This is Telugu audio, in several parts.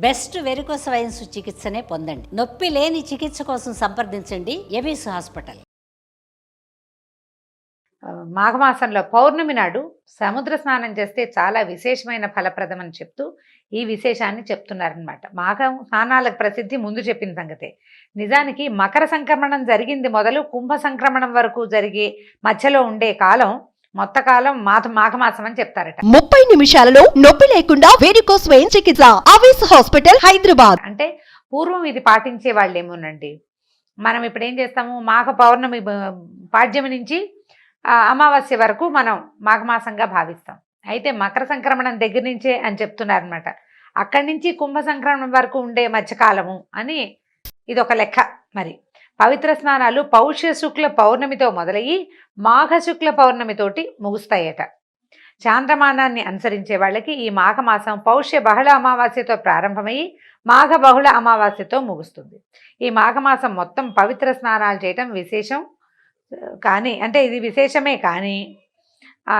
బెస్ట్ వెరికోస్ వెయిన్స్ చికిత్సనే పొందండి. నొప్పి లేని చికిత్స కోసం సంప్రదించండి ఎబిస్ హాస్పిటల్. మాఘమాసంలో పౌర్ణమి నాడు సముద్ర స్నానం చేస్తే చాలా విశేషమైన ఫలప్రదం అని చెప్తూ ఈ విశేషాన్ని చెప్తున్నారనమాట. మాఘ స్నానాలకు ప్రసిద్ధి ముందు చెప్పిన సంగతే. నిజానికి మకర సంక్రమణం జరిగింది మొదలు కుంభ సంక్రమణం వరకు జరిగే మధ్యలో ఉండే కాలం మొత్త కాలం మాఘమాసం అని చెప్తారట. 30 నిమిషాలలో నొప్పి లేకుండా వెరికోస్ వెయిన్ చికిత్స అవిస్ హాస్పిటల్ హైదరాబాద్. అంటే పూర్వం ఇది పాటించే వాళ్ళేమోనండి. మనం ఇప్పుడు ఏం చేస్తాము, మాఘ పౌర్ణమి పాడ్యమి నుంచి అమావాస్య వరకు మనం మాఘమాసంగా భావిస్తాం. అయితే మకర సంక్రమణం దగ్గర నుంచే అని చెప్తున్నారనమాట. అక్కడి నుంచి కుంభ సంక్రమణం వరకు ఉండే మధ్యకాలము అని ఇది ఒక లెక్క. మరి పవిత్ర స్నానాలు పౌష్య శుక్ల పౌర్ణమితో మొదలయ్యి మాఘ శుక్ల పౌర్ణమితోటి ముగుస్తాయట. చాంద్రమానాన్ని అనుసరించే వాళ్ళకి ఈ మాఘమాసం పౌష్య బహుళ అమావాస్యతో ప్రారంభమయ్యి మాఘ బహుళ అమావాస్యతో ముగుస్తుంది. ఈ మాఘమాసం మొత్తం పవిత్ర స్నానాలు చేయటం విశేషం. కానీ అంటే ఇది విశేషమే కానీ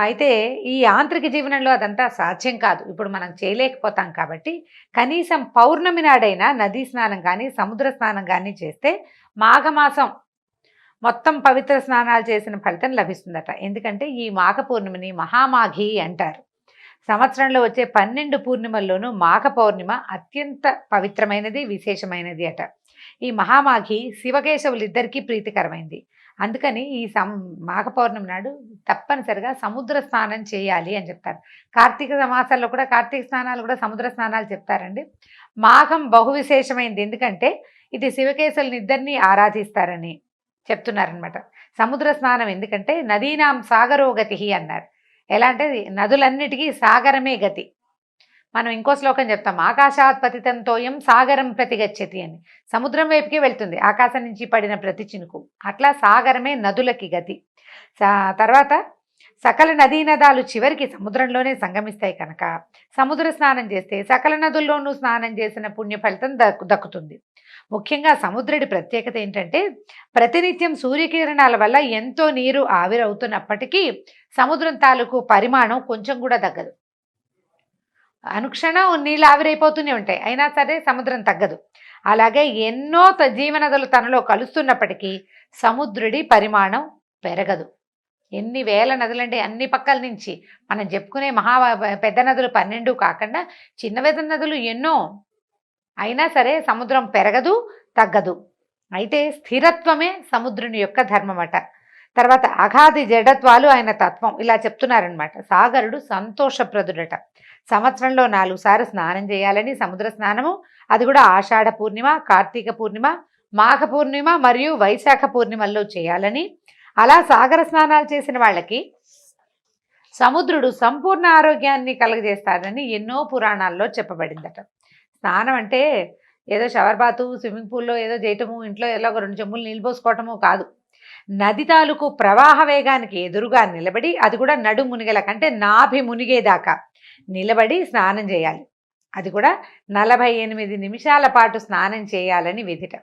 అయితే ఈ యాంత్రిక జీవనంలో అదంతా సాధ్యం కాదు. ఇప్పుడు మనం చేయలేకపోతాం కాబట్టి కనీసం పౌర్ణమి నాడైనా నదీ స్నానం కానీ సముద్ర స్నానం కానీ చేస్తే మాఘమాసం మొత్తం పవిత్ర స్నానాలు చేసిన ఫలితం లభిస్తుందట. ఎందుకంటే ఈ మాఘ పూర్ణిమని మహామాఘి అంటారు. సంవత్సరంలో వచ్చే 12 పూర్ణిమల్లోనూ మాఘ పౌర్ణిమ అత్యంత పవిత్రమైనది, విశేషమైనది అట. ఈ మహామాఘి శివకేశవులిద్దరికీ ప్రీతికరమైంది. అందుకని ఈ మాఘ పౌర్ణమి నాడు తప్పనిసరిగా సముద్ర స్నానం చేయాలి అని చెప్తారు. కార్తీక మాసాల్లో కూడా కార్తీక స్నానాలు కూడా సముద్ర స్నానాలు చెప్తారండి. మాఘం బహు విశేషమైంది, ఎందుకంటే ఇది శివకేశవులని ఇద్దరినీ ఆరాధిస్తారని చెప్తున్నారనమాట. సముద్ర స్నానం ఎందుకంటే నదీనాం సాగరో గతి అన్నారు. ఎలా అంటే నదులన్నిటికీ సాగరమే గతి. మనం ఇంకో శ్లోకం చెప్తాం, ఆకాశాత్ పతితం తోయం సాగరం ప్రతిగచ్చతి అని. సముద్రం వైపుకి వెళ్తుంది ఆకాశం నుంచి పడిన ప్రతి చినుకు. అట్లా సాగరమే నదులకి గతి. తర్వాత సకల నదీ నదాలు చివరికి సముద్రంలోనే సంగమిస్తాయి కనుక సముద్ర స్నానం చేస్తే సకల నదుల్లోనూ స్నానం చేసిన పుణ్య ఫలితం దక్కుతుంది. ముఖ్యంగా సముద్రుడి ప్రత్యేకత ఏంటంటే ప్రతినిత్యం సూర్యకిరణాల వల్ల ఎంతో నీరు ఆవిరవుతున్నప్పటికీ సముద్రం తాలూకు పరిమాణం కొంచెం కూడా తగ్గదు. అనుక్షణం నీళ్ళు ఆవిరైపోతూనే ఉంటాయి, అయినా సరే సముద్రం తగ్గదు. అలాగే ఎన్నో జీవనదులు తనలో కలుస్తున్నప్పటికీ సముద్రుడి పరిమాణం పెరగదు. ఎన్ని వేల నదులంటే అన్ని పక్కల నుంచి మనం చెప్పుకునే పెద్ద నదులు 12 కాకుండా చిన్న పెద్ద నదులు ఎన్నో, అయినా సరే సముద్రం పెరగదు, తగ్గదు. అయితే స్థిరత్వమే సముద్రుని యొక్క ధర్మమట. తర్వాత అగాధి జడత్వాలు ఆయన తత్వం, ఇలా చెప్తున్నారనమాట. సాగరుడు సంతోషప్రదుడట. సంవత్సరంలో 4 సార్లు స్నానం చేయాలని, సముద్ర స్నానము అది కూడా ఆషాఢ పూర్ణిమ, కార్తీక పూర్ణిమ, మాఘ పూర్ణిమ మరియు వైశాఖ పూర్ణిమల్లో చేయాలని, అలా సాగర స్నానాలు చేసిన వాళ్ళకి సముద్రుడు సంపూర్ణ ఆరోగ్యాన్ని కలుగజేస్తాడని ఎన్నో పురాణాల్లో చెప్పబడిందట. స్నానం అంటే ఏదో షవర్ బాతు, స్విమ్మింగ్ పూల్లో ఏదో చేయటము, ఇంట్లో ఎలా 2 చెంబులు నీళ్ళు పోసుకోవటము కాదు. నది తాలూకు ప్రవాహ వేగానికి ఎదురుగా నిలబడి, అది కూడా నడు మునిగేల కంటే నాభి మునిగేదాకా నిలబడి స్నానం చేయాలి. అది కూడా 48 నిమిషాల పాటు స్నానం చేయాలని విధిట.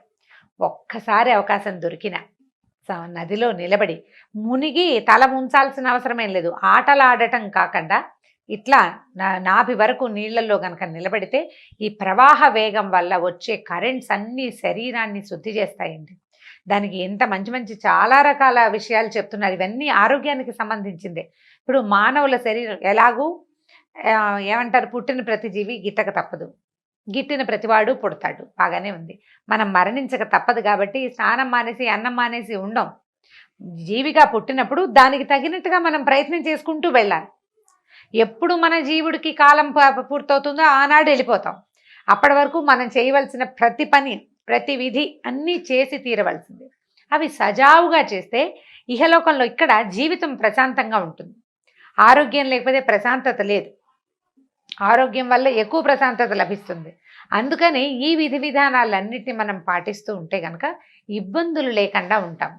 ఒక్కసారి అవకాశం దొరికిన నదిలో నిలబడి మునిగి తల ముంచాల్సిన అవసరమేం లేదు. ఆటలాడటం కాకుండా ఇట్లా నాభి వరకు నీళ్లలో కనుక నిలబడితే ఈ ప్రవాహ వేగం వల్ల వచ్చే కరెంట్స్ అన్ని శరీరాన్ని శుద్ధి చేస్తాయండి. దానికి ఎంత మంచి మంచి చాలా రకాల విషయాలు చెప్తున్నారు. ఇవన్నీ ఆరోగ్యానికి సంబంధించిందే. ఇప్పుడు మానవుల శరీరం ఎలాగూ ఏమంటారు, పుట్టిన ప్రతి జీవి గిట్టక తప్పదు, గిట్టిన ప్రతివాడు పుడతాడు, బాగానే ఉంది. మనం మరణించక తప్పదు కాబట్టి స్నానం మానేసి అన్నం మానేసి ఉండం. జీవిగా పుట్టినప్పుడు దానికి తగినట్టుగా మనం ప్రయత్నం చేసుకుంటూ వెళ్ళాలి. ఎప్పుడు మన జీవుడికి కాలం పూర్తవుతుందో ఆనాడు వెళ్ళిపోతాం. అప్పటి వరకు మనం చేయవలసిన ప్రతి పని, ప్రతి విధి అన్నీ చేసి తీరవలసింది. అవి సజావుగా చేస్తే ఇహలోకంలో ఇక్కడ జీవితం ప్రశాంతంగా ఉంటుంది. ఆరోగ్యం లేకపోతే ప్రశాంతత లేదు, ఆరోగ్యం వల్ల ఎక్కువ ప్రశాంతత లభిస్తుంది. అందుకని ఈ విధి విధానాలన్నిటిని మనం పాటిస్తూ ఉంటే కనుక ఇబ్బందులు లేకుండా ఉంటాం.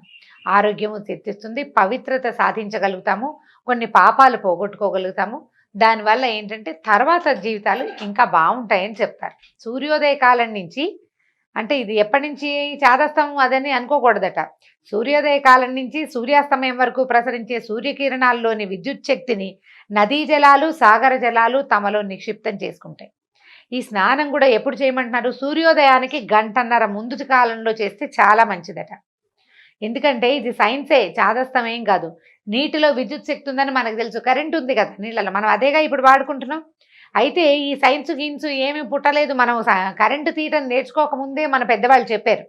ఆరోగ్యము తెచ్చిస్తుంది, పవిత్రత సాధించగలుగుతాము, కొన్ని పాపాలు పోగొట్టుకోగలుగుతాము. దానివల్ల ఏంటంటే తర్వాత జీవితాలు ఇంకా బాగుంటాయని చెప్తారు. సూర్యోదయ కాలం నుంచి, అంటే ఇది ఎప్పటి నుంచి చాదస్తం అదని అనుకోకూడదట. సూర్యోదయ కాలం నుంచి సూర్యాస్తమయం వరకు ప్రసరించే సూర్యకిరణాల్లోని విద్యుత్ శక్తిని నదీ జలాలు, సాగర జలాలు తమలో నిక్షిప్తం చేసుకుంటాయి. ఈ స్నానం కూడా ఎప్పుడు చేయమంటున్నారు? సూర్యోదయానికి గంటన్నర ముందు కాలంలో చేస్తే చాలా మంచిదట. ఎందుకంటే ఇది సైన్సే, చాదస్తం ఏం కాదు. నీటిలో విద్యుత్ శక్తి ఉందని మనకు తెలుసు, కరెంట్ ఉంది కదా నీళ్ళలో, మనం అదేగా ఇప్పుడు వాడుకుంటున్నాం. అయితే ఈ సైన్స్ గిన్స్ ఏమీ పుట్టలేదు, మనం కరెంటు తీయటం నేర్చుకోకముందే మన పెద్దవాళ్ళు చెప్పారు.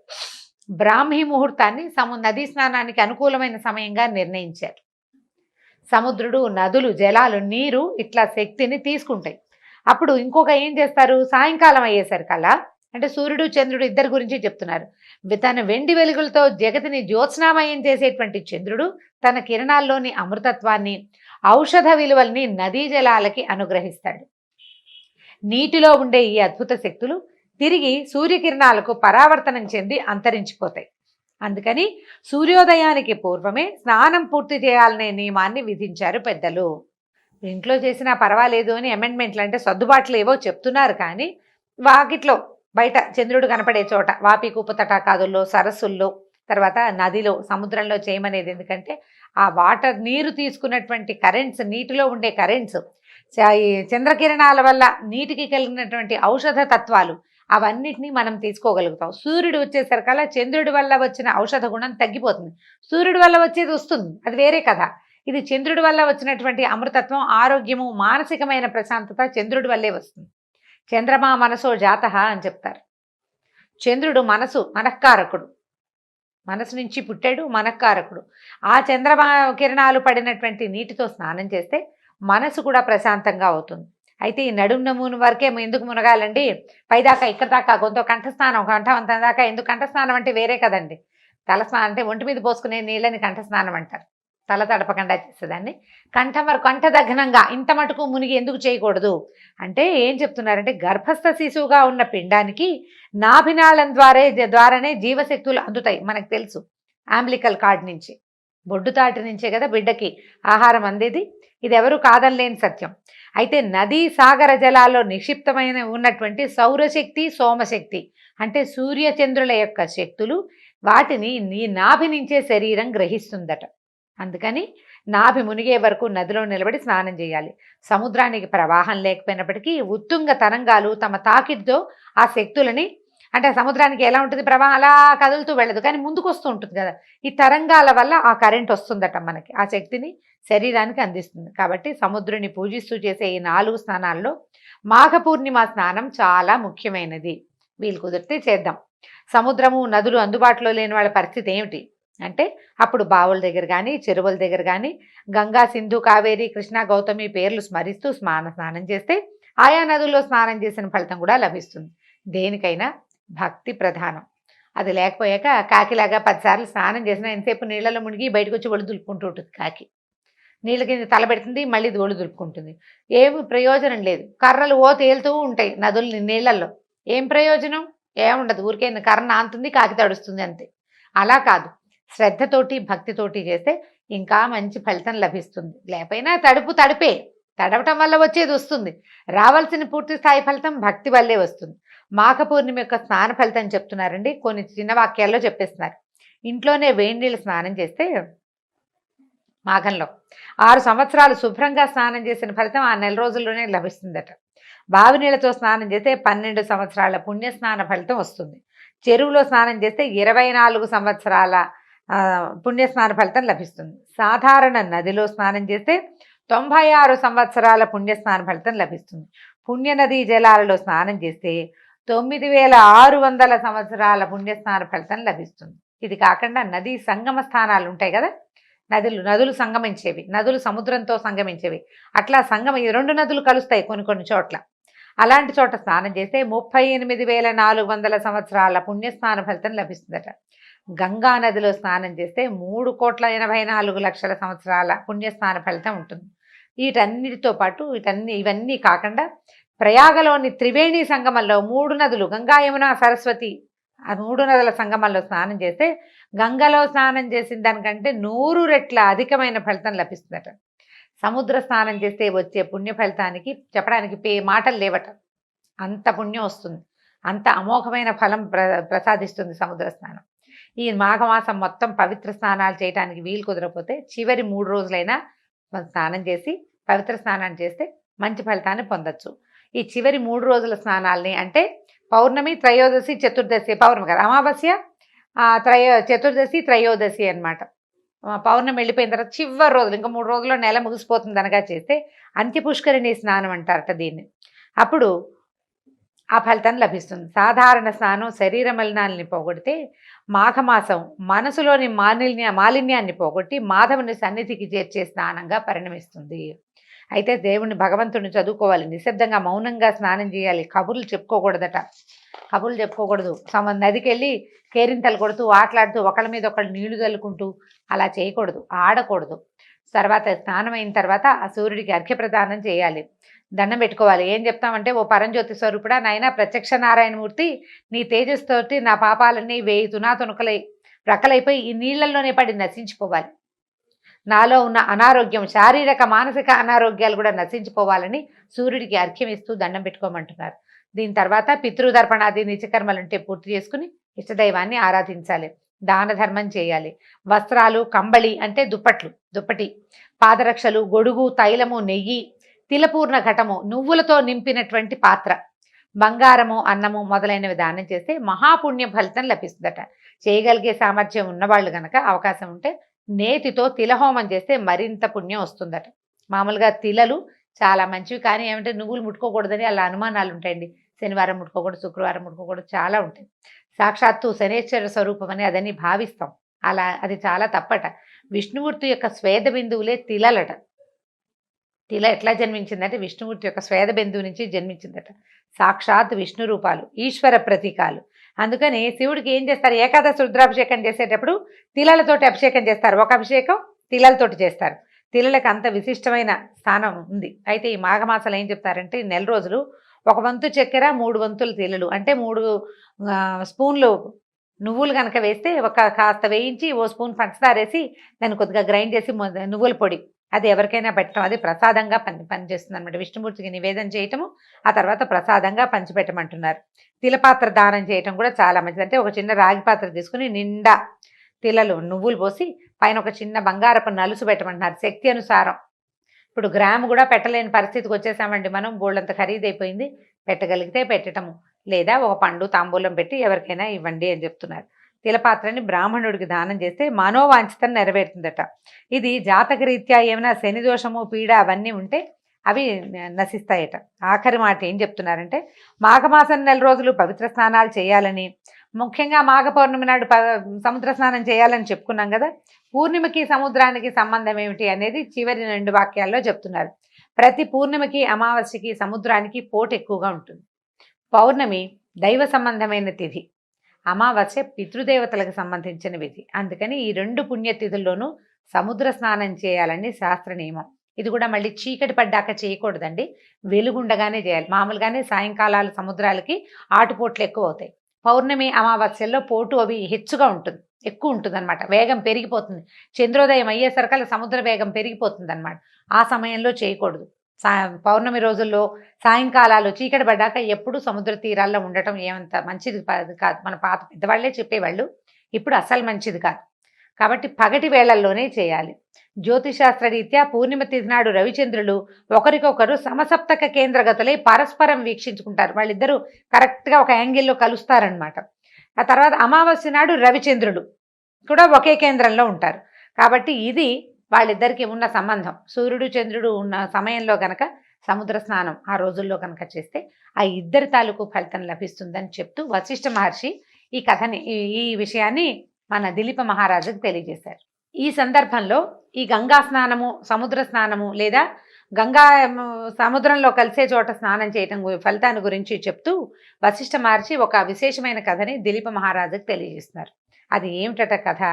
బ్రాహ్మీ ముహూర్తాన్ని నదీ స్నానానికి అనుకూలమైన సమయంగా నిర్ణయించారు. సముద్రుడు, నదులు, జలాలు, నీరు ఇట్లా శక్తిని తీసుకుంటాయి. అప్పుడు ఇంకొక ఏం చేస్తారు, సాయంకాలం అయ్యేసరికల్లా, అంటే సూర్యుడు చంద్రుడు ఇద్దరి గురించి చెప్తున్నారు. తన వెండి వెలుగులతో జగతిని జ్యోత్స్నామయం చేసేటువంటి చంద్రుడు తన కిరణాల్లోని అమృతత్వాన్ని, ఔషధ విలువల్ని నదీ జలాలకి అనుగ్రహిస్తాడు. నీటిలో ఉండే ఈ అద్భుత శక్తులు తిరిగి సూర్యకిరణాలకు పరావర్తనం చెంది అంతరించిపోతాయి. అందుకని సూర్యోదయానికి పూర్వమే స్నానం పూర్తి చేయాలనే నియమాన్ని విధించారు పెద్దలు. ఇంట్లో చేసినా పర్వాలేదు అని అమెండ్మెంట్లు, అంటే సర్దుబాట్లు ఏవో చెప్తున్నారు. కానీ వాకిట్లో బయట చంద్రుడు కనపడే చోట, వాపి కూపు తటాకాదుల్లో, సరస్సుల్లో, తర్వాత నదిలో, సముద్రంలో చేయమనేది. ఎందుకంటే ఆ వాటర్, నీరు తీసుకున్నటువంటి కరెంట్స్, నీటిలో ఉండే కరెంట్స్, ఈ చంద్రకిరణాల వల్ల నీటికి కలిగినటువంటి ఔషధ తత్వాలు, అవన్నిటినీ మనం తీసుకోగలుగుతాం. సూర్యుడు వచ్చేసరికల్లా చంద్రుడి వల్ల వచ్చిన ఔషధ గుణం తగ్గిపోతుంది. సూర్యుడి వల్ల వచ్చేది వస్తుంది, అది వేరే కథ. ఇది చంద్రుడి వల్ల వచ్చినటువంటి అమృతత్వం, ఆరోగ్యము, మానసికమైన ప్రశాంతత చంద్రుడి వల్లే వస్తుంది. చంద్రమా మనసో జాతః అని చెప్తారు. చంద్రుడు మనఃకారకుడు, మనసు నుంచి పుట్టాడు, మనఃకారకుడు. ఆ చంద్రమా కిరణాలు పడినటువంటి నీటితో స్నానం చేస్తే మనసు కూడా ప్రశాంతంగా అవుతుంది. అయితే ఈ నడుము నమూను వరకే ఎందుకు మునగాలండి, పైదాకా ఇక్కడ దాకా గొంతు కంఠస్నానం, కంఠవంతం దాకా ఎందుకు? కంఠస్నానం అంటే వేరే కదండి. తలస్నానం అంటే ఒంటి మీద పోసుకునే నీళ్ళని కంఠస్నానం అంటారు. తల తడపకుండా చేసేదాన్ని. కంఠం వరకు, కంఠదగ్నంగా ఇంత మటుకు మునిగి ఎందుకు చేయకూడదు అంటే ఏం చెప్తున్నారంటే, గర్భస్థ శిశువుగా ఉన్న పిండానికి నాభినాళం ద్వారానే జీవశక్తులు అందుతాయి. మనకు తెలుసు, అంబ్లికల్ కార్డ్ నుంచి, బొడ్డుతాటి నుంచే కదా బిడ్డకి ఆహారం అందేది. ఇది ఎవరు కాదనలేని సత్యం. అయితే నదీ సాగర జలాల్లో నిక్షిప్తమైన ఉన్నటువంటి సౌరశక్తి, సోమశక్తి, అంటే సూర్యచంద్రుల యొక్క శక్తులు, వాటిని నీ నాభి నుంచే శరీరం గ్రహిస్తుందట. అందుకని నాభి మునిగే వరకు నదిలో నిలబడి స్నానం చేయాలి. సముద్రానికి ప్రవాహం లేకపోయినప్పటికీ ఉత్తుంగ తరంగాలు తమ తాకిడితో ఆ శక్తులని, అంటే సముద్రానికి ఎలా ఉంటుంది, ప్రవాహం అలా కదులుతూ వెళ్ళదు, కానీ ముందుకు వస్తూ ఉంటుంది కదా, ఈ తరంగాల వల్ల ఆ కరెంట్ వస్తుందట మనకి, ఆ శక్తిని శరీరానికి అందిస్తుంది. కాబట్టి సముద్రుని పూజిస్తూ చేసే ఈ 4 స్నానాల్లో మాఘ పూర్ణిమ స్నానం చాలా ముఖ్యమైనది. వీలు కుదిరితే చేద్దాం. సముద్రము, నదులు అందుబాటులో లేని వాళ్ళ పరిస్థితి ఏమిటి అంటే, అప్పుడు బావుల దగ్గర కానీ, చెరువుల దగ్గర కానీ గంగా, సింధు, కావేరి, కృష్ణ, గౌతమి పేర్లు స్మరిస్తూ స్నానం చేస్తే ఆయా నదుల్లో స్నానం చేసిన ఫలితం కూడా లభిస్తుంది. దేనికైనా భక్తి ప్రధానం. అది లేకపోయాక కాకిలాగా 10 సార్లు స్నానం చేసినా ఎంతసేపు నీళ్ళలో మునిగి బయటకు వచ్చి ఒళ్ళు దులుపుకుంటూ ఉంటుంది. కాకి నీళ్ళ కింద తలబెడుతుంది, మళ్ళీ ఒళ్ళు దులుపుకుంటుంది. ఏమి ప్రయోజనం లేదు. కర్రలు తేలుతూ ఉంటాయి నదులు నీళ్ళల్లో, ఏం ప్రయోజనం? ఏముండదు. ఊరికే కర్ర నాంతుంది, కాకి తడుస్తుంది అంతే. అలా కాదు, శ్రద్ధతోటి భక్తితోటి చేస్తే ఇంకా మంచి ఫలితం లభిస్తుంది. లేకపోయినా తడిపే, తడవటం వల్ల వచ్చేది వస్తుంది. రావాల్సిన పూర్తి స్థాయి ఫలితం భక్తి వల్లే వస్తుంది. మాఘ పూర్ణిమ యొక్క స్నాన ఫలితం చెప్తున్నారండి, కొన్ని చిన్న వాక్యాల్లో చెప్పేస్తున్నారు. ఇంట్లోనే వేడి నీళ్ళు స్నానం చేస్తే మాఘంలో 6 సంవత్సరాలు శుభ్రంగా స్నానం చేసిన ఫలితం ఆ నెల రోజుల్లోనే లభిస్తుందట. బావి నీళ్ళతో స్నానం చేస్తే 12 సంవత్సరాల పుణ్యస్నాన ఫలితం వస్తుంది. చెరువులో స్నానం చేస్తే 24 సంవత్సరాల పుణ్యస్నాన ఫలితం లభిస్తుంది. సాధారణ నదిలో స్నానం చేస్తే 96 సంవత్సరాల పుణ్యస్నాన ఫలితం లభిస్తుంది. పుణ్యనదీ జలాలలో స్నానం చేస్తే 9600 సంవత్సరాల పుణ్యస్నాన ఫలితం లభిస్తుంది. ఇది కాకుండా నదీ సంగమ స్థానాలు ఉంటాయి కదా, నదులు సంగమించేవి, నదులు సముద్రంతో సంగమించేవి, అట్లా ఈ 2 నదులు కలుస్తాయి కొన్ని చోట్ల. అలాంటి చోట స్నానం చేస్తే 38,400 సంవత్సరాల పుణ్యస్నాన ఫలితం లభిస్తుందట. గంగా నదిలో స్నానం చేస్తే 3,84,00,000 సంవత్సరాల పుణ్యస్నాన ఫలితం ఉంటుంది. వీటన్నిటితో పాటు ఇవన్నీ కాకుండా ప్రయాగలోని త్రివేణి సంగమంలో 3 నదులు, గంగా, యమున, సరస్వతి, ఆ 3 నదుల సంగమంలో స్నానం చేస్తే గంగలో స్నానం చేసిన దానికంటే 100 రెట్ల అధికమైన ఫలితం లభిస్తుందట. సముద్ర స్నానం చేస్తే వచ్చే పుణ్య ఫలితానికి చెప్పడానికి మాటలు లేవట. అంత పుణ్యం వస్తుంది, అంత అమోఘమైన ఫలం ప్రసాదిస్తుంది సముద్ర స్నానం. ఈ మాఘమాసం మొత్తం పవిత్ర స్నానాలు చేయడానికి వీలు కుదరకపోతే చివరి 3 రోజులైనా స్నానం చేసి పవిత్ర స్నానాన్ని చేస్తే మంచి ఫలితాన్ని పొందొచ్చు. ఈ చివరి 3 రోజుల స్నానాల్ని అంటే పౌర్ణమి, త్రయోదశి, చతుర్దశి, పౌర్ణమి కదా, అమావాస్య, చతుర్దశి, త్రయోదశి అన్నమాట. పౌర్ణమి వెళ్ళిపోయిన తర్వాత చివరి రోజులు, ఇంకా 3 రోజుల్లో నెల ముగిసిపోతుంది అనగా చేస్తే అంత్యపుష్కరిణి స్నానం అంటారట దీన్ని. అప్పుడు ఆ ఫలితం లభిస్తుంది. సాధారణ స్నానం శరీర మలినాల్ని పోగొడితే, మాఘమాసం మనసులోని మాలిన్యాన్ని పోగొట్టి మాధవుని సన్నిధికి చేర్చే స్నానంగా పరిణమిస్తుంది. అయితే దేవుణ్ణి, భగవంతుడిని చదువుకోవాలి, నిశ్శబ్దంగా మౌనంగా స్నానం చేయాలి. కబుర్లు చెప్పుకోకూడదట, కబుర్లు చెప్పుకోకూడదు. నదికి వెళ్ళి కేరింతలు కొడుతూ ఆటలాడుతూ ఒకళ్ళ మీద ఒకళ్ళు నీళ్లు చల్లుకుంటూ అలా చేయకూడదు, ఆడకూడదు. తర్వాత స్నానం అయిన తర్వాత ఆ సూర్యుడికి అర్ఘ్యప్రదానం చేయాలి, దండం పెట్టుకోవాలి. ఏం చెప్తామంటే, ఓ పరంజ్యోతి స్వరూపుడా నాయన ప్రత్యక్ష నారాయణమూర్తి, నీ తేజస్సుతోటి నా పాపాలన్నీ 1000 తునాతునకలై రకలైపోయి ఈ నీళ్లలోనే పడి నశించిపోవాలి. నాలో ఉన్న అనారోగ్యం, శారీరక మానసిక అనారోగ్యాలు కూడా నశించిపోవాలని సూర్యుడికి అర్ఘ్యం ఇస్తూ దండం పెట్టుకోమంటున్నారు. దీని తర్వాత పితృదర్పణాది నిత్యకర్మలుంటే పూర్తి చేసుకుని ఇష్టదైవాన్ని ఆరాధించాలి, దాన ధర్మం చేయాలి. వస్త్రాలు, కంబళి అంటే దుప్పటి, పాదరక్షలు, గొడుగు, తైలము, నెయ్యి, తిలపూర్ణ ఘటము, నువ్వులతో నింపినటువంటి పాత్ర, బంగారము, అన్నము మొదలైనవి దానం చేస్తే మహాపుణ్య ఫలితం లభిస్తుందట. చేయగలిగే సామర్థ్యం ఉన్నవాళ్ళు గనక అవకాశం ఉంటే నేతితో తిలహోమం చేస్తే మరింత పుణ్యం వస్తుందట. మామూలుగా తిలలు చాలా మంచివి, కానీ ఏమంటే నువ్వులు ముట్టుకోకూడదని అలా అనుమానాలు ఉంటాయండి. శనివారం ముట్టుకోకూడదు, శుక్రవారం ముట్టుకోకూడదు, చాలా ఉంటాయి. సాక్షాత్తు శనేశ్వర స్వరూపం అని అదని భావిస్తాం, అది చాలా తప్పట. విష్ణుమూర్తి యొక్క స్వేద బిందువులే తిలలట. తిల ఎట్లా జన్మించిందంటే విష్ణుమూర్తి యొక్క స్వేద బిందువు నుంచి జన్మించిందట. సాక్షాత్ విష్ణు రూపాలు, ఈశ్వర ప్రతీకాలు. అందుకని శివుడికి ఏం చేస్తారు, ఏకాదశి రుద్రాభిషేకం చేసేటప్పుడు తిలలతోటి అభిషేకం చేస్తారు. ఒక అభిషేకం తిలలతోటి చేస్తారు. తిలలకు అంత విశిష్టమైన స్థానం ఉంది. అయితే ఈ మాఘమాసాలు ఏం చెప్తారంటే, ఈ నెల రోజులు 1 వంతు చక్కెర, 3 వంతులు తిలలు అంటే 3 స్పూన్లు నువ్వులు కనుక వేస్తే కాస్త వేయించి ఓ స్పూన్ పంచదార వేసి దాన్ని కొద్దిగా గ్రైండ్ చేసి నువ్వుల పొడి అది ఎవరికైనా పెట్టడం, అది ప్రసాదంగా పనిచేస్తుంది అనమాట. విష్ణుమూర్తికి నివేదన చేయటము, ఆ తర్వాత ప్రసాదంగా పంచిపెట్టమంటున్నారు. తిలపాత్ర దానం చేయటం కూడా చాలా మంచిది. అంటే ఒక చిన్న రాగి పాత్ర తీసుకుని నిండా తిలలు, నువ్వులు పోసి పైన ఒక చిన్న బంగారపు నలుసు పెట్టమంటున్నారు, శక్తి అనుసారం. ఇప్పుడు గ్రాము కూడా పెట్టలేని పరిస్థితికి వచ్చేసామండి మనం, బోళ్ళంత ఖరీదైపోయింది. పెట్టగలిగితే పెట్టటము, లేదా ఒక పండు తాంబూలం పెట్టి ఎవరికైనా ఇవ్వండి అని చెప్తున్నారు. తిలపాత్రని బ్రాహ్మణుడికి దానం చేస్తే మనోవాంఛితం నెరవేరుతుందట. ఇది జాతకరీత్యా ఏమైనా శని దోషము, పీడ అవన్నీ ఉంటే అవి నశిస్తాయట. ఆఖరి మాట ఏం చెప్తున్నారంటే, మాఘమాసం 4 రోజులు పవిత్ర స్నానాలు చేయాలని, ముఖ్యంగా మాఘ పౌర్ణమి నాడు సముద్ర స్నానం చేయాలని చెప్పుకున్నాం కదా. పూర్ణిమకి సముద్రానికి సంబంధం ఏమిటి అనేది చివరి 2 వాక్యాల్లో చెప్తున్నారు. ప్రతి పూర్ణిమకి, అమావాస్యకి సముద్రానికి పోటు ఎక్కువగా ఉంటుంది. పౌర్ణమి దైవ సంబంధమైన తిథి, అమావాస్య పితృదేవతలకు సంబంధించిన విధి. అందుకని ఈ 2 పుణ్యతిథుల్లోనూ సముద్ర స్నానం చేయాలని శాస్త్ర నియమం. ఇది కూడా మళ్ళీ చీకటి పడ్డాక చేయకూడదండి, వెలుగుండగానే చేయాలి. మామూలుగానే సాయంకాలాలు సముద్రాలకి ఆటుపోట్లు ఎక్కువ అవుతాయి. పౌర్ణమి, అమావాస్యల్లో పోటు అవి హెచ్చుగా ఉంటుంది, ఎక్కువ ఉంటుంది అనమాట, వేగం పెరిగిపోతుంది. చంద్రోదయం అయ్యేసరికల్లా సముద్ర వేగం పెరిగిపోతుంది అనమాట. ఆ సమయంలో చేయకూడదు. పౌర్ణమి రోజుల్లో సాయంకాలాలు చీకటి పడ్డాక ఎప్పుడు సముద్ర తీరాల్లో ఉండటం ఏమంత మంచిది కాదు. మన పాత పెద్దవాళ్లే చెప్పేవాళ్ళు, ఇప్పుడు అసలు మంచిది కాదు. కాబట్టి పగటి వేళల్లోనే చేయాలి. జ్యోతిశాస్త్ర రీత్యా పూర్ణిమ తిథి నాడు రవిచంద్రులు ఒకరికొకరు సమసప్తక కేంద్రగతులై పరస్పరం వీక్షించుకుంటారు. వాళ్ళిద్దరూ కరెక్ట్గా ఒక యాంగిల్లో కలుస్తారనమాట. ఆ తర్వాత అమావాస్య నాడు రవిచంద్రులు కూడా ఒకే కేంద్రంలో ఉంటారు. కాబట్టి ఇది వాళ్ళిద్దరికి ఉన్న సంబంధం. సూర్యుడు చంద్రుడు ఉన్న సమయంలో కనుక సముద్ర స్నానం ఆ రోజుల్లో కనుక చేస్తే ఆ ఇద్దరి తాలూకు ఫలితం లభిస్తుందని చెప్తూ వశిష్ఠ మహర్షి ఈ కథని, ఈ విషయాన్ని మన దిలీప మహారాజుకు తెలియజేశారు. ఈ సందర్భంలో ఈ గంగా స్నానము, సముద్ర స్నానము లేదా గంగా సముద్రంలో కలిసే చోట స్నానం చేయటం ఫలితాన్ని గురించి చెప్తూ వశిష్ఠ మహర్షి ఒక విశేషమైన కథని దిలీప మహారాజుకు తెలియజేస్తున్నారు. అది ఏమిటట కథ?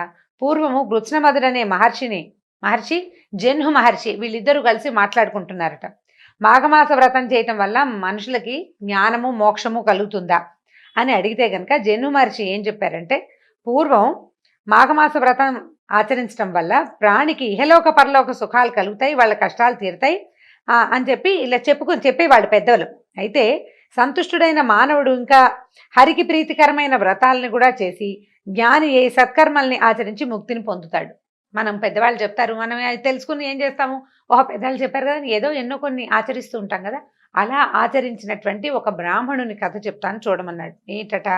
పూర్వము గృత్స్నమధుడనే మహర్షి జన్హు మహర్షి వీళ్ళిద్దరూ కలిసి మాట్లాడుకుంటున్నారట. మాఘమాస వ్రతం చేయటం వల్ల మనుషులకి జ్ఞానము, మోక్షము కలుగుతుందా అని అడిగితే కనుక జన్హు మహర్షి ఏం చెప్పారంటే, పూర్వం మాఘమాస వ్రతం ఆచరించడం వల్ల ప్రాణికి ఇహలోక పరలోక సుఖాలు కలుగుతాయి, వాళ్ళ కష్టాలు తీరుతాయి అని చెప్పి ఇలా చెప్పేవాళ్ళు పెద్దలు. అయితే సంతుష్టుడైన మానవుడు ఇంకా హరికి ప్రీతికరమైన వ్రతాలని కూడా చేసి జ్ఞాని ఏ సత్కర్మల్ని ఆచరించి ముక్తిని పొందుతాడు. మనం పెద్దవాళ్ళు చెప్తారు, మనం తెలుసుకుని ఏం చేస్తాము, పెద్దవాళ్ళు చెప్పారు కదా, ఏదో ఎన్నో కొన్ని ఆచరిస్తూ ఉంటాం కదా. అలా ఆచరించినటువంటి ఒక బ్రాహ్మణుని కథ చెప్తాను చూడమన్నాడు. ఏంటట,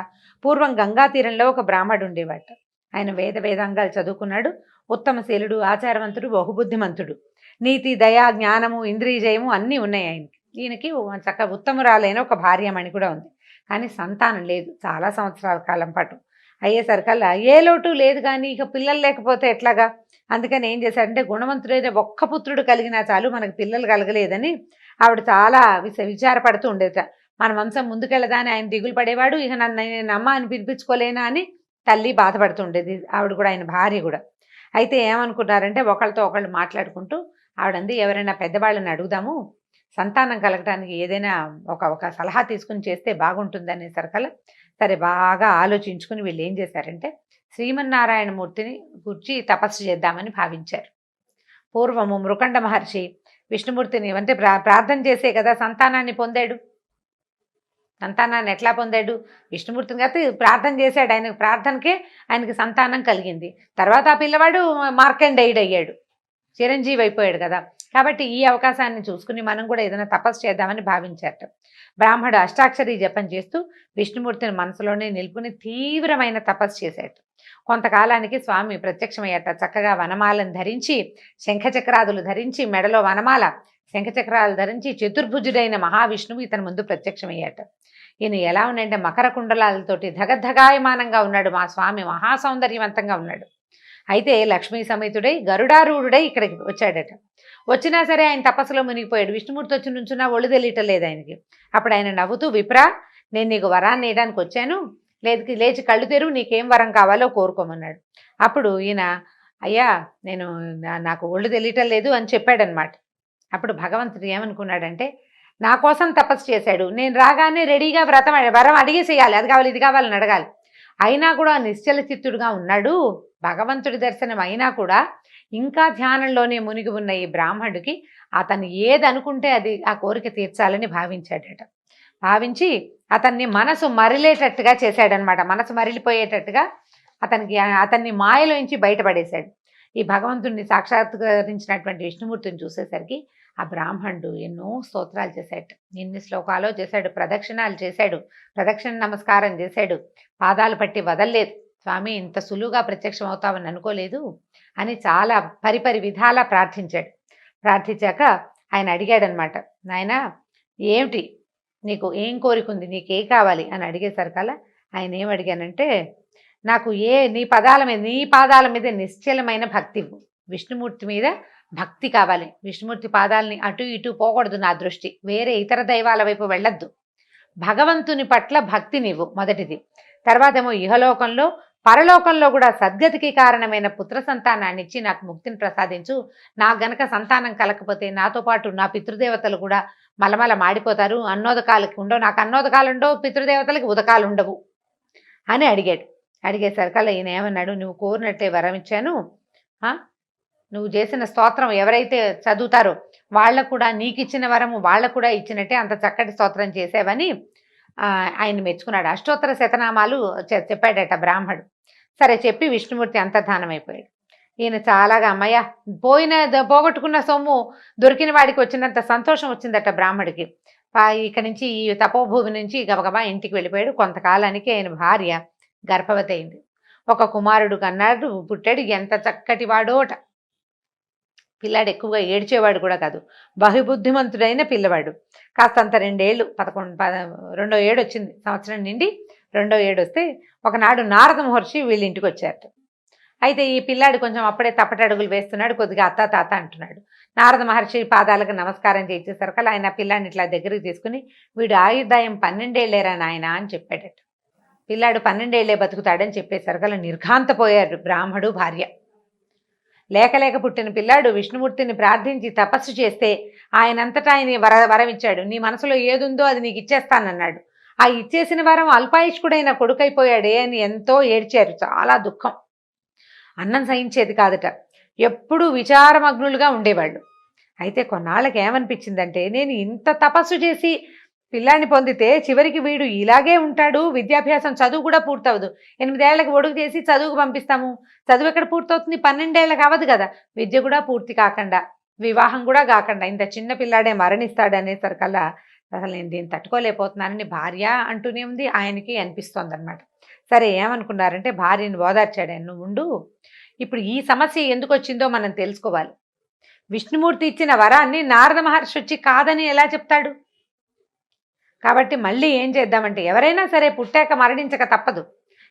పూర్వం గంగా తీరంలో ఒక బ్రాహ్మడు ఉండేవాట. ఆయన వేదాంగాలు చదువుకున్నాడు, ఉత్తమశీలుడు, ఆచారవంతుడు, బహుబుద్ధిమంతుడు, నీతి, దయ, జ్ఞానము, ఇంద్రియజయము అన్నీ ఉన్నాయి ఆయనకి. ఈయనకి చక్కగా ఉత్తమురాలైన ఒక భార్యమణి కూడా ఉంది. కానీ సంతానం లేదు చాలా సంవత్సరాల కాలం పాటు. అయ్యేసరికల్లా ఏ లోటు లేదు, కానీ ఇక పిల్లలు లేకపోతే ఎట్లాగా, అందుకని ఏం చేశారంటే గుణవంతుడైన ఒక్క పుత్రుడు కలిగినా చాలు, మనకు పిల్లలు కలగలేదని ఆవిడ చాలా విచారపడుతూ ఉండేట. మన వంశం ముందుకెళ్ళదా అని ఆయన దిగులు పడేవాడు. ఇక నేను అమ్మ అని పిలిపించుకోలేనా అని తల్లి బాధపడుతుండేది, ఆవిడ కూడా, ఆయన భార్య కూడా. అయితే ఏమనుకున్నారంటే ఒకళ్ళతో ఒకళ్ళు మాట్లాడుకుంటూ ఆవిడంది, ఎవరైనా పెద్దవాళ్ళని అడుగుదాము, సంతానం కలగడానికి ఏదైనా ఒక సలహా తీసుకుని చేస్తే బాగుంటుంది అనేసరికల్లా సరే బాగా ఆలోచించుకుని వీళ్ళు ఏం చేశారంటే శ్రీమన్నారాయణమూర్తిని గురించి తపస్సు చేద్దామని భావించారు. పూర్వము మృకండ మహర్షి విష్ణుమూర్తిని అంటే ప్రార్థన చేసే కదా సంతానాన్ని పొందాడు. సంతానాన్ని ఎట్లా పొందాడు? విష్ణుమూర్తిని కాబట్టి ప్రార్థన చేశాడు, ఆయనకు ప్రార్థనకే ఆయనకి సంతానం కలిగింది. తర్వాత ఆ పిల్లవాడు మార్కండేయుడు అయ్యాడు, చిరంజీవి అయిపోయాడు కదా. కాబట్టి ఈ అవకాశాన్ని చూసుకుని మనం కూడా ఏదైనా తపస్సు చేద్దామని భావించారట. బ్రాహ్మడు అష్టాక్షరి జపం చేస్తూ విష్ణుమూర్తిని మనసులోనే నిలుపుని తీవ్రమైన తపస్సు చేశాడు. కొంతకాలానికి స్వామి ప్రత్యక్షమయ్యాట. చక్కగా వనమాలను ధరించి, శంఖచక్రాదులు ధరించి, మెడలో వనమాల, శంఖచక్రాలు ధరించి చతుర్భుజుడైన మహావిష్ణువు ఇతని ముందు ప్రత్యక్షమయ్యాట. ఈయన ఎలా ఉన్నాడంటే మకర కుండలాలతోటి ధగధగాయమానంగా ఉన్నాడు. మా స్వామి మహాసౌందర్యవంతంగా ఉన్నాడు. అయితే లక్ష్మీ సమేతుడై గరుడారూఢుడై ఇక్కడికి వచ్చాడట. వచ్చినా సరే ఆయన తపస్సులో మునిగిపోయాడు. విష్ణుమూర్తి వచ్చి నుంచున్నా ఒళ్ళు తెలియటలేదు ఆయనకి. అప్పుడు ఆయన నవ్వుతూ, విప్రా, నేను నీకు వరాన్ని వేయడానికి వచ్చాను, లేచి కళ్ళు తెరువు, నీకేం వరం కావాలో కోరుకోమన్నాడు. అప్పుడు ఈయన, అయ్యా నాకు ఒళ్ళు తెలియటం లేదు అని చెప్పాడనమాట. అప్పుడు భగవంతుడు ఏమనుకున్నాడంటే, నా కోసం తపస్సు చేశాడు, నేను రాగానే రెడీగా వరం అడిగేసేయాలి, అది కావాలి ఇది కావాలని అడగాలి. అయినా కూడా నిశ్చల చిత్తుడుగా ఉన్నాడు. భగవంతుడి దర్శనం అయినా కూడా ఇంకా ధ్యానంలోనే మునిగి ఉన్న ఈ బ్రాహ్మణుడికి అతను ఏది అనుకుంటే అది ఆ కోరిక తీర్చాలని భావించాడట. భావించి అతన్ని మనసు మరిలేటట్టుగా చేశాడనమాట. మనసు మరిలిపోయేటట్టుగా అతన్ని మాయలోంచి బయటపడేశాడు. ఈ భగవంతుడిని సాక్షాత్కరించినటువంటి విష్ణుమూర్తిని చూసేసరికి ఆ బ్రాహ్మణుడు ఎన్నో స్తోత్రాలు చేశాడు, ఎన్ని శ్లోకాలో చేశాడు, ప్రదక్షిణాలు చేశాడు, ప్రదక్షిణ నమస్కారం చేశాడు, పాదాలు పట్టి వదల్లేదు. స్వామి ఇంత సులువుగా ప్రత్యక్షం అవుతామని అనుకోలేదు అని చాలా పరిపరి విధాలా ప్రార్థించాడు. ప్రార్థించాక ఆయన అడిగాడనమాట, నాయనా ఏమిటి నీకు ఏం కోరికుంది, నీకే కావాలి అని అడిగేసరికల్లా ఆయన ఏం అడిగానంటే, నాకు నీ పాదాల మీద నిశ్చలమైన భక్తి, విష్ణుమూర్తి మీద భక్తి కావాలి. విష్ణుమూర్తి పాదాలని అటు ఇటు పోకూడదు నా దృష్టి, వేరే ఇతర దైవాల వైపు వెళ్ళొద్దు. భగవంతుని పట్ల భక్తి నీవు మొదటిది. తర్వాత ఏమో ఇహలోకంలో పరలోకంలో కూడా సద్గతికి కారణమైన పుత్ర సంతానాన్ని ఇచ్చి నాకు ముక్తిని ప్రసాదించు. నాకు గనక సంతానం కలకపోతే నాతో పాటు నా పితృదేవతలు కూడా మలమల మాడిపోతారు, అన్నోదకాలకి ఉండవు, నాకు అన్నోదకాలు ఉండవు, పితృదేవతలకి ఉదకాలు ఉండవు అని అడిగాడు. అడిగేసరికల్లా ఈయన ఏమన్నాడు, నువ్వు కోరినట్టే వరం ఇచ్చాను, నువ్వు చేసిన స్తోత్రం ఎవరైతే చదువుతారో వాళ్ళకు కూడా నీకు ఇచ్చిన వరము వాళ్ళకు కూడా ఇచ్చినట్టే అంత చక్కటి స్తోత్రం చేసావని ఆయన మెచ్చుకున్నాడు. అష్టోత్తర శతనామాలు చెప్పాడట బ్రాహ్మడు. సరే చెప్పి విష్ణుమూర్తి అంతర్ధానమైపోయాడు. ఈయన చాలాగా అమ్మయ్య పోగొట్టుకున్న సొమ్ము దొరికిన వాడికి వచ్చినంత సంతోషం వచ్చిందట బ్రాహ్మడికి. ఇక నుంచి ఈ తపోభూమి నుంచి గబగబా ఇంటికి వెళ్ళిపోయాడు. కొంతకాలానికి ఆయన భార్య గర్భవతి అయింది. ఒక కుమారుడు కన్నాడు, పుట్టాడు. ఎంత చక్కటి వాడోట. పిల్లాడు ఎక్కువగా ఏడ్చేవాడు కూడా కాదు, బహుబుద్ధిమంతుడైన పిల్లవాడు. కాస్తంత 2 ఏళ్ళు 2వ ఏడు వచ్చింది, సంవత్సరం నిండి 2వ ఏడు వస్తే ఒకనాడు నారద మహర్షి వీళ్ళ ఇంటికి వచ్చారట. అయితే ఈ పిల్లాడు కొంచెం అప్పుడే తప్పటడుగులు వేస్తున్నాడు, కొద్దిగా అత్త తాత అంటున్నాడు. నారద మహర్షి పాదాలకు నమస్కారం చేసేసరికి ఆయన పిల్లాడిని ఇట్లా దగ్గరికి తీసుకుని, వీడు ఆయుర్దాయం 12 ఏళ్ళేరా నాయన అని చెప్పాడట. పిల్లాడు 12 ఏళ్ళే బతుకుతాడని చెప్పేసరికి నిర్ఘాంతపోయారు బ్రాహ్మడు భార్య. లేక పుట్టిన పిల్లాడు విష్ణుమూర్తిని ప్రార్థించి తపస్సు చేస్తే ఆయనంతటా ఆయన వరం ఇచ్చాడు. నీ మనసులో ఏదుందో అది నీకు ఇచ్చేస్తానన్నాడు. ఆ ఇచ్చేసిన వరం అల్పాయుష్కుడైన కొడుకైపోయాడే అని ఎంతో ఏడ్చారు. చాలా దుఃఖం. అన్నం సహించేది కాదట. ఎప్పుడూ విచారమగ్నులుగా ఉండేవాళ్ళు. అయితే కొన్నాళ్ళకి ఏమనిపించిందంటే, నేను ఇంత తపస్సు చేసి పిల్లాన్ని పొందితే చివరికి వీడు ఇలాగే ఉంటాడు, విద్యాభ్యాసం చదువు కూడా పూర్తవదు. 8 ఏళ్లకు ఒడుగు చేసి చదువుకు పంపిస్తాము, చదువు ఎక్కడ పూర్తవుతుంది, 12 ఏళ్ళకి అవ్వదు కదా, విద్య కూడా పూర్తి కాకుండా వివాహం కూడా కాకుండా ఇంత చిన్న పిల్లాడే మరణిస్తాడనేసరికల్లా అసలు నేను దీన్ని తట్టుకోలేకపోతున్నానని భార్య అంటూనే ఉంది, ఆయనకి అనిపిస్తోంది అనమాట. సరే ఏమనుకున్నారంటే భార్యని ఓదార్చాడు ఆయన, నువ్వు ఉండు, ఇప్పుడు ఈ సమస్య ఎందుకు వచ్చిందో మనం తెలుసుకోవాలి. విష్ణుమూర్తి ఇచ్చిన వరాన్ని నారద మహర్షి వచ్చి కాదని ఎలా చెప్తాడు? కాబట్టి మళ్ళీ ఏం చేద్దామంటే, ఎవరైనా సరే పుట్టాక మరణించక తప్పదు,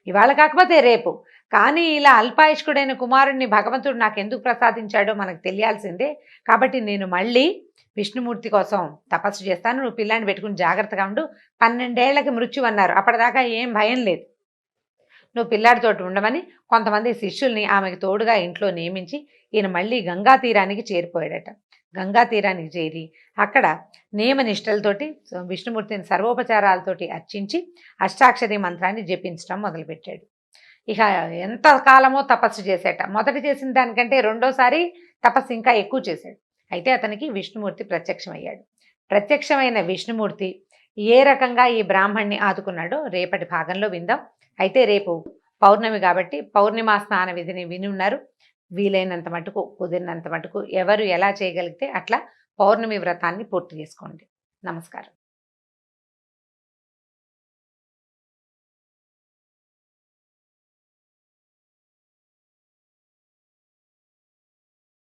ఇవాళ కాకపోతే రేపు. కానీ ఇలా అల్పాయుష్కుడైన కుమారుణ్ణి భగవంతుడు నాకు ఎందుకు ప్రసాదించాడో మనకు తెలియాల్సిందే. కాబట్టి నేను మళ్ళీ విష్ణుమూర్తి కోసం తపస్సు చేస్తాను, నువ్వు పిల్లాన్ని పెట్టుకుని జాగ్రత్తగా ఉండు. 12 ఏళ్లకి మృత్యు అన్నారు, అప్పటిదాకా ఏం భయం లేదు, నువ్వు పిల్లాడితోటి ఉండమని కొంతమంది శిష్యుల్ని ఆమెకు తోడుగా ఇంట్లో నియమించి ఈయన మళ్ళీ గంగా తీరానికి చేరిపోయాడట. గంగా తీరానికి చేరి అక్కడ నియమనిష్టలతోటి విష్ణుమూర్తిని సర్వోపచారాలతోటి అర్చించి అష్టాక్షరి మంత్రాన్ని జపించడం మొదలుపెట్టాడు. ఇక ఎంత కాలమో తపస్సు చేసేట. మొదట చేసిన దానికంటే రెండోసారి తపస్సు ఇంకా ఎక్కువ చేశాడు. అయితే అతనికి విష్ణుమూర్తి ప్రత్యక్షమయ్యాడు. ప్రత్యక్షమైన విష్ణుమూర్తి ఏ రకంగా ఈ బ్రాహ్మణ్ణి ఆదుకున్నాడో రేపటి భాగంలో విందాం. అయితే రేపు పౌర్ణమి కాబట్టి పౌర్ణిమా స్నాన విధిని విని ఉన్నారు. వీలైనంత మటుకు, కుదిరినంత మటుకు ఎవరు ఎలా చేయగలిగితే అట్లా పౌర్ణమి వ్రతాన్ని పూర్తి చేసుకోండి. నమస్కారం.